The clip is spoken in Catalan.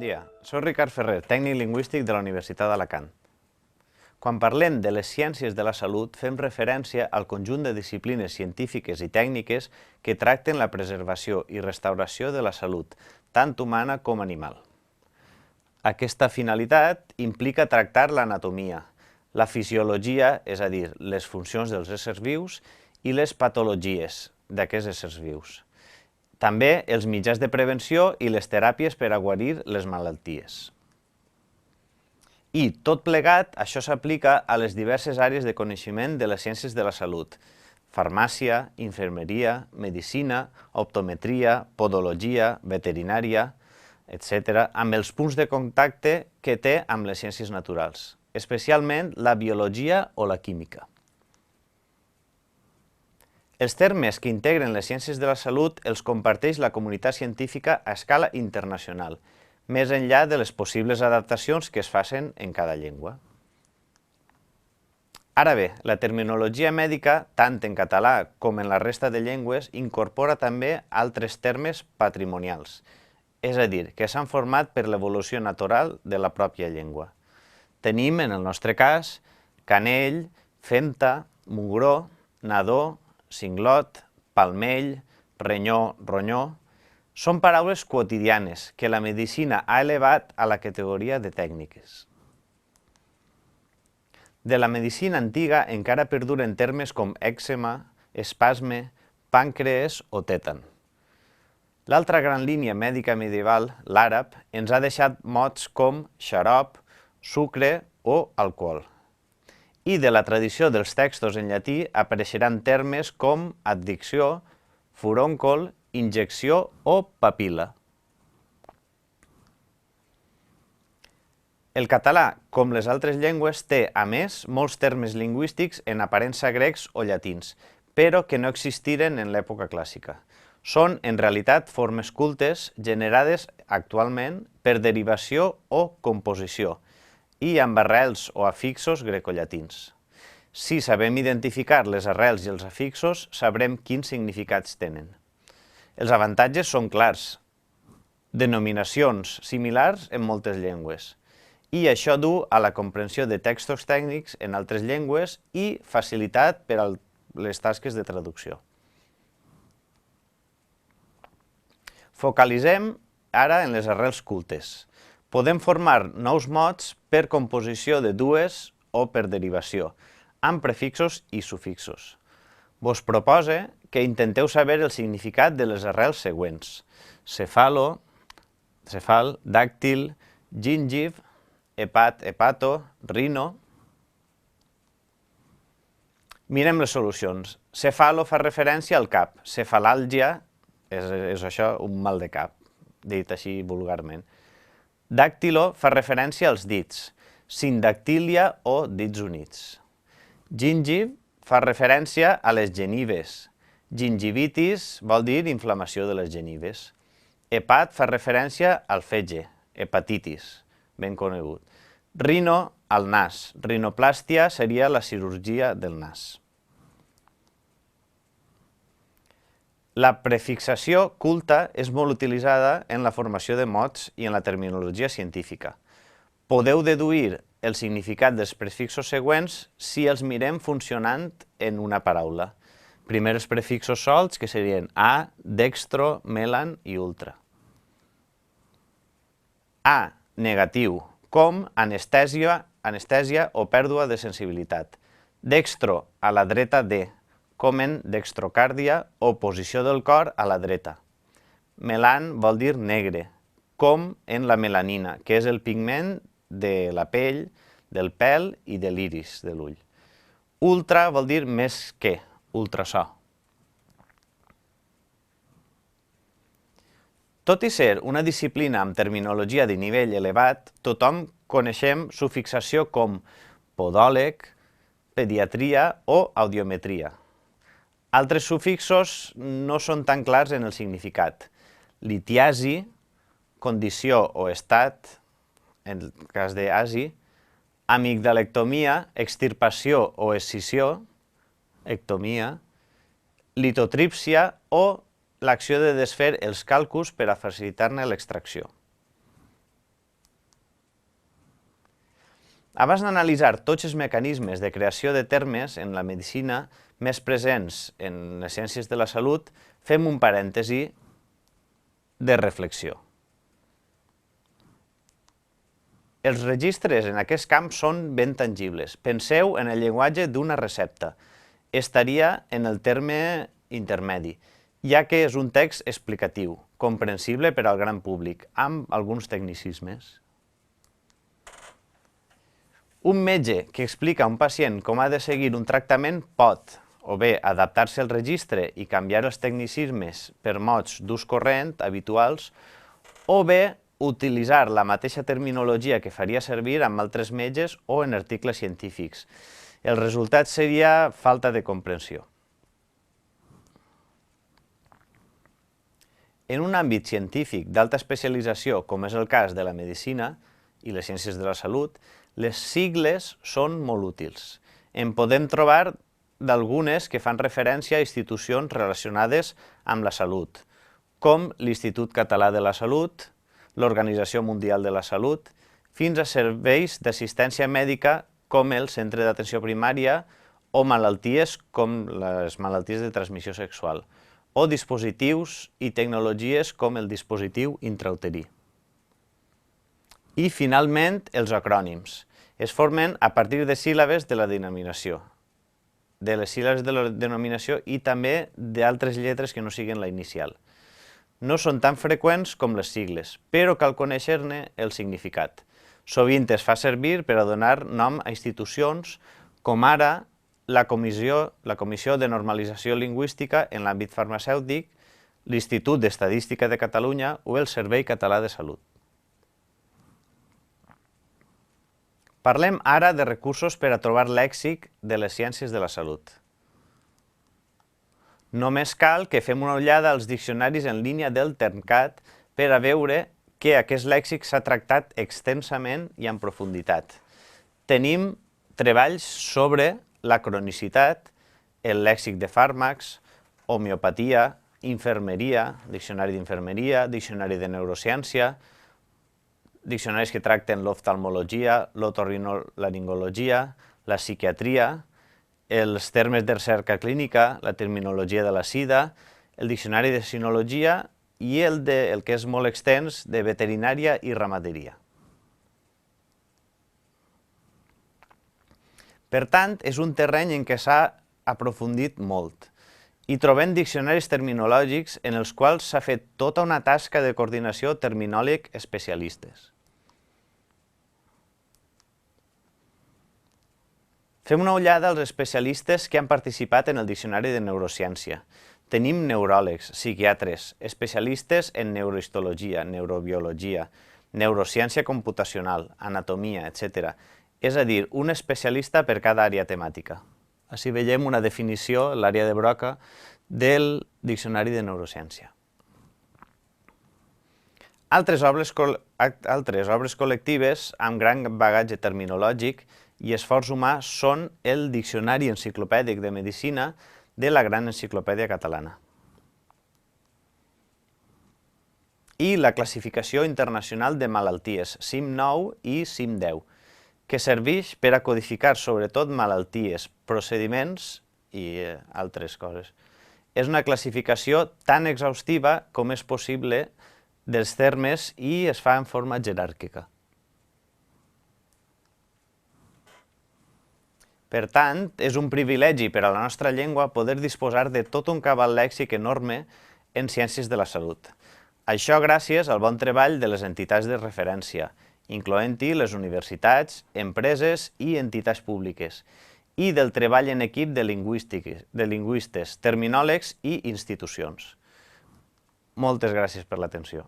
dia, soc Ricard Ferrer, tècnic lingüístic de la Universitat d'Alacant. Quan parlem de les ciències de la salut, fem referència al conjunt de disciplines científiques i tècniques que tracten la preservació i restauració de la salut, tant humana com animal. Aquesta finalitat implica tractar l'anatomia, la fisiologia, és a dir, les funcions dels éssers vius, i les patologies d'aquests éssers vius. També els mitjans de prevenció i les teràpies per a guarir les malalties. I, tot plegat, això s'aplica a les diverses àrees de coneixement de les ciències de la salut: farmàcia, infermeria, medicina, optometria, podologia, veterinària, etc., amb els punts de contacte que té amb les ciències naturals, especialment la biologia o la química. Els termes que integren les ciències de la salut els comparteix la comunitat científica a escala internacional, més enllà de les possibles adaptacions que es facin en cada llengua. Ara bé, la terminologia mèdica, tant en català com en la resta de llengües, incorpora també altres termes patrimonials, és a dir, que s'han format per l'evolució natural de la pròpia llengua. Tenim, en el nostre cas, canell, femta, mugró, nadó, cinglot, palmell, renyó, ronyó. Són paraules quotidianes que la medicina ha elevat a la categoria de tècniques. De la medicina antiga encara perduren termes com èczema, espasme, pàncrees o tètan. L'altra gran línia mèdica medieval, l'àrab, ens ha deixat mots com xarop, sucre o alcohol. I de la tradició dels textos en llatí apareixeran termes com addicció, furòncol, injecció o papil·la. El català, com les altres llengües, té, a més, molts termes lingüístics en aparença grecs o llatins, però que no existiren en l'època clàssica. Són, en realitat, formes cultes generades actualment per derivació o composició, i amb arrels o afixos grecollatins. Si sabem identificar les arrels i els afixos, sabrem quins significats tenen. Els avantatges són clars: denominacions similars en moltes llengües, i això du a la comprensió de textos tècnics en altres llengües i facilitat per a les tasques de traducció. Focalitzem ara en les arrels cultes. Podem formar nous mots per composició de dues o per derivació, amb prefixos i sufixos. Vos propose que intenteu saber el significat de les arrels següents: cefalo, cefal, dàctil, gingiv, hepat, hepato, rino. Mirem les solucions. Cefalo fa referència al cap, cefalàlgia és això, un mal de cap, dit així vulgarment. Dàctilo fa referència als dits, sindactília o dits units. Gingiv fa referència a les genives. Gingivitis vol dir inflamació de les genives. Hepat fa referència al fetge, hepatitis, ben conegut. Rino, al nas. Rinoplàstia seria la cirurgia del nas. La prefixació culta és molt utilitzada en la formació de mots i en la terminologia científica. Podeu deduir el significat dels prefixos següents si els mirem funcionant en una paraula. Primer els prefixos solts, que serien a, dextro, melan i ultra. A, negatiu, com anestèsia o pèrdua de sensibilitat. Dextro, a la dreta de, com en dextrocàrdia o posició del cor a la dreta. Melan vol dir negre, com en la melanina, que és el pigment de la pell, del pèl i de l'iris de l'ull. Ultra vol dir més que, ultrasò. Tot i ser una disciplina amb terminologia de nivell elevat, tothom coneixem sufixació com podòleg, pediatria o audiometria. Altres sufixos no són tan clars en el significat. Litiasi, condició o estat, en el cas d'asi, amigdalectomia, extirpació o escissió, ectomia, litotrípsia o l'acció de desfer els calcus per a facilitar-ne l'extracció. Abans d'analitzar tots els mecanismes de creació de termes en la medicina més presents en les ciències de la salut, fem un parèntesi de reflexió. Els registres en aquest camp són ben tangibles. Penseu en el llenguatge d'una recepta. Estaria en el terme intermedi, ja que és un text explicatiu, comprensible per al gran públic, amb alguns tecnicismes. Un metge que explica a un pacient com ha de seguir un tractament pot, o bé, adaptar-se al registre i canviar els tecnicismes per mots d'ús corrent, habituals, o bé, utilitzar la mateixa terminologia que faria servir amb altres metges o en articles científics. El resultat seria falta de comprensió. En un àmbit científic d'alta especialització, com és el cas de la medicina i les ciències de la salut, les sigles són molt útils. En podem trobar d'algunes que fan referència a institucions relacionades amb la salut, com l'Institut Català de la Salut, l'Organització Mundial de la Salut, fins a serveis d'assistència mèdica com el Centre d'Atenció Primària o malalties com les malalties de transmissió sexual, o dispositius i tecnologies com el dispositiu intrauterí. I, finalment, els acrònims. Es formen a partir de síl·labes de la denominació, i també d'altres lletres que no siguin la inicial. No són tan freqüents com les sigles, però cal conèixer-ne el significat. Sovint es fa servir per a donar nom a institucions com ara la Comissió de Normalització Lingüística en l'àmbit farmacèutic, l'Institut d'Estadística de Catalunya o el Servei Català de Salut. Parlem ara de recursos per a trobar lèxic de les ciències de la salut. Només cal que fem una ullada als diccionaris en línia del Termcat per a veure que aquest lèxic s'ha tractat extensament i en profunditat. Tenim treballs sobre la cronicitat, el lèxic de fàrmacs, homeopatia, infermeria, diccionari d'infermeria, diccionari de neurociència, diccionaris que tracten l'oftalmologia, l'otorrinolaringologia, la psiquiatria, els termes de recerca clínica, la terminologia de la sida, el diccionari de sinologia i el que és molt extens de veterinària i ramaderia. Per tant, és un terreny en què s'ha aprofundit molt i trobem diccionaris terminològics en els quals s'ha fet tota una tasca de coordinació terminòleg especialistes. Fem una ullada als especialistes que han participat en el Diccionari de Neurociència. Tenim neuròlegs, psiquiatres, especialistes en neurohistologia, neurobiologia, neurociència computacional, anatomia, etc. És a dir, un especialista per cada àrea temàtica. Així veiem una definició, l'àrea de Broca, del Diccionari de Neurociència. Altres obres col·lectives amb gran bagatge terminològic i esforç humà són el Diccionari Enciclopèdic de Medicina de la Gran Enciclopèdia Catalana i la Classificació Internacional de Malalties, CIM-9 i CIM-10, que serveix per a codificar sobretot malalties, procediments i altres coses. És una classificació tan exhaustiva com és possible dels termes i es fa en forma jeràrquica. Per tant, és un privilegi per a la nostra llengua poder disposar de tot un cabal lèxic enorme en ciències de la salut. Això gràcies al bon treball de les entitats de referència, incloent-hi les universitats, empreses i entitats públiques, i del treball en equip de lingüistes, terminòlegs i institucions. Moltes gràcies per l'atenció.